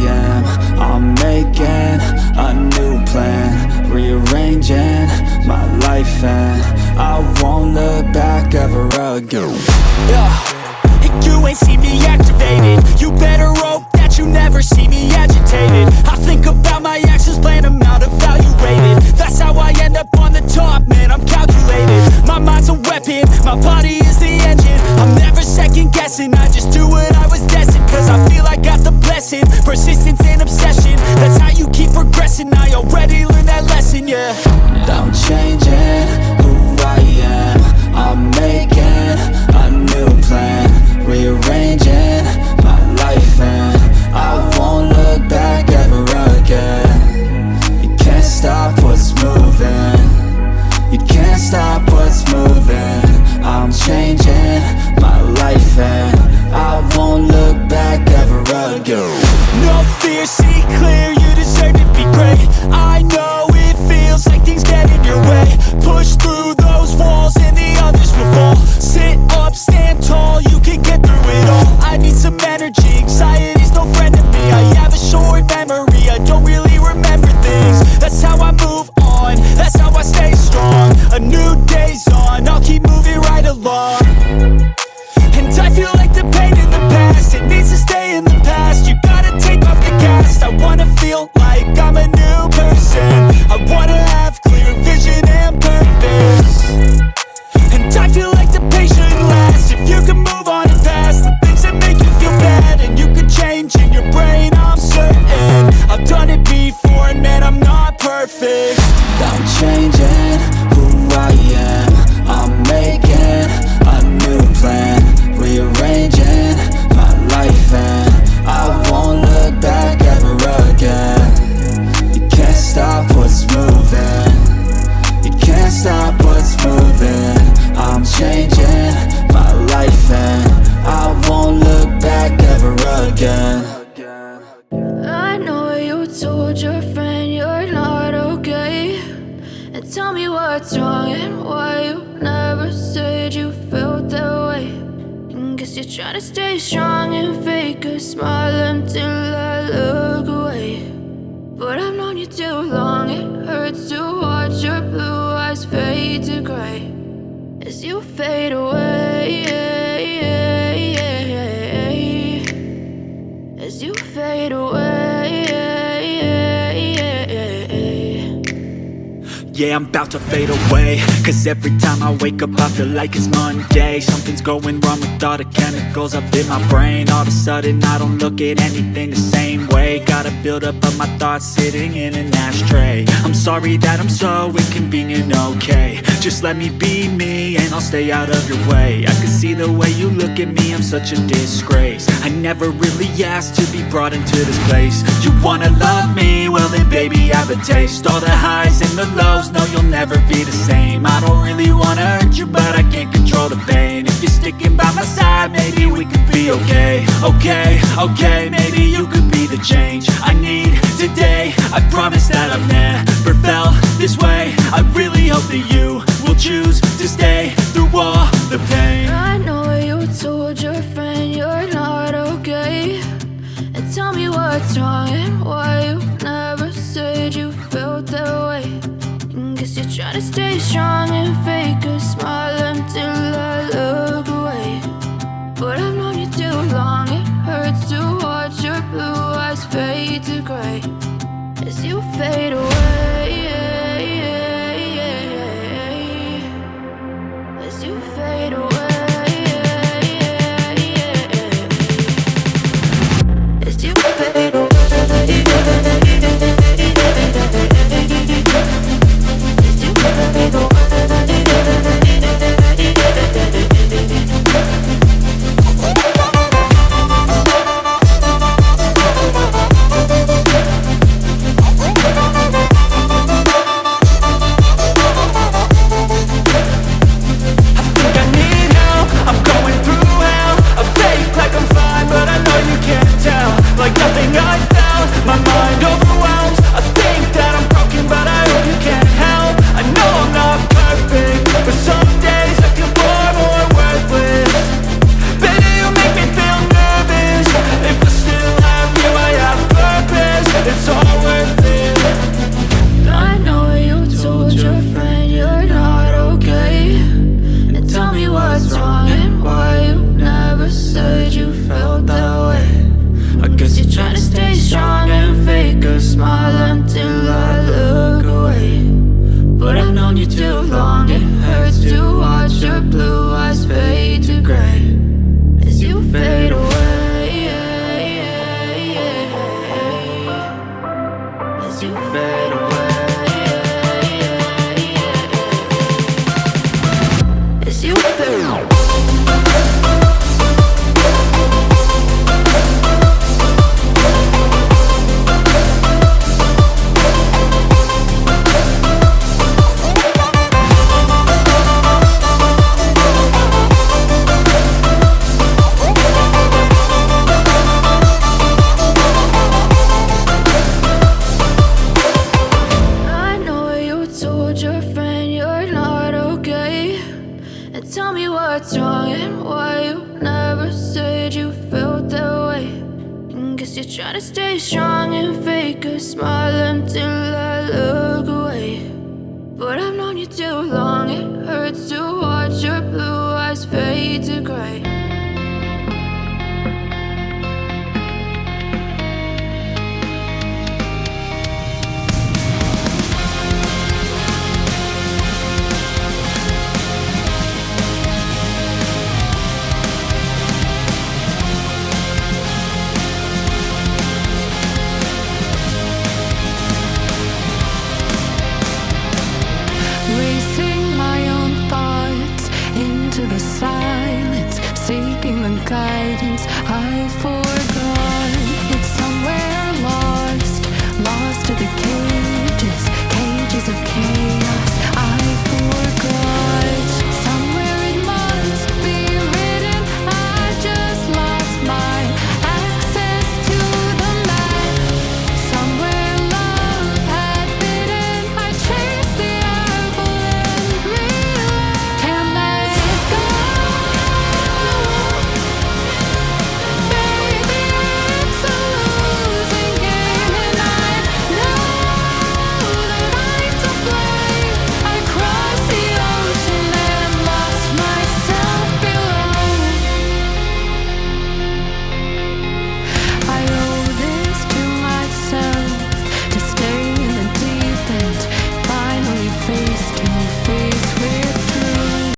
am. I'm making a new plan, rearranging my life, and I won't look back ever again. You ain't see me activated. You better hope that you never see me agitated. I think about my actions, plan them out, evaluated. That's how I end up on the top, man, I'm calculated. My mind's a weapon, my body is the engine. I'm never second guessing, I just do what I was destined. Cause I feel I got the blessing, persistence and obsession. That's how you keep progressing, I already learned that lesson, yeah. I'm changing who I am. I'm making a new plan, rearranging my life, and I won't look back ever again. You can't stop what's moving. You can't stop what's moving. I'm changing my life, and I won't look back ever again. No fear, see clear, you deserve to be great. I know it feels like things get in your way. Push through those walls and the others will fall. Sit up, stand tall, you can get through it all. I need some energy, anxiety's no friend to me. I have a short memory, I don't really remember things. That's how I move on, that's how I stay strong. A new day's on, I'll keep moving right along. And I feel like the pain in the past, it needs to stay in the past. You gotta take off the cast. I wanna feel like I'm a new person. I wanna have clear vision and purpose. And I feel like the pain shouldn't last. If you can move on and past the things that make you feel bad, and you can change in your brain, I'm certain. I've done it before and man, I'm not perfect. I'm changing who I am. I'm making a new plan, rearranging my life, and I won't look back ever again. You can't stop what's moving. You can't stop what's moving. I'm changing my life, and I won't look back ever again. I know you told your friend you're not okay, and tell me what's wrong and why you never said you felt that way. And guess you're trying to stay strong and fake a smile until I look away. But I've known you too long, it hurts to watch your blue eyes fade to gray as you fade away, as you fade away. Yeah, I'm about to fade away, cause every time I wake up I feel like it's Monday. Something's going wrong with all the chemicals up in my brain. All of a sudden I don't look at anything the same way. Gotta build up of my thoughts sitting in an ashtray. I'm sorry that I'm so inconvenient, okay. Just let me be me and I'll stay out of your way. I can see the way you look at me, I'm such a disgrace. I never really asked to be brought into this place. You wanna love me? Well then baby have a taste. All the highs and the lows, no you'll never be the same. I don't really wanna hurt you but I can't control the pain. If you're sticking by my side maybe we could be okay. Okay, maybe you could be the change I need today. I promise that I've never felt this way. I really hope that you will choose to stay through all the pain. I know you told your friend you're not okay, and tell me what's wrong and why you never said you felt that way. And guess you're trying to stay strong and fake a smile until I look away. But I've known you too long, it hurts to watch your blue eyes fade to gray as you fade away, as you fade away, as you fade away. smile until I look away. But I've known you too long, it hurts to watch your blue eyes fade to gray as you fade away, as you fade away, as you fade away. Your friend you're not okay, and tell me what's wrong and why you never said you felt that way. And guess you're trying to stay strong and fake a smile until I look away. But I've known you too long, it hurts to watch your blue eyes fade to gray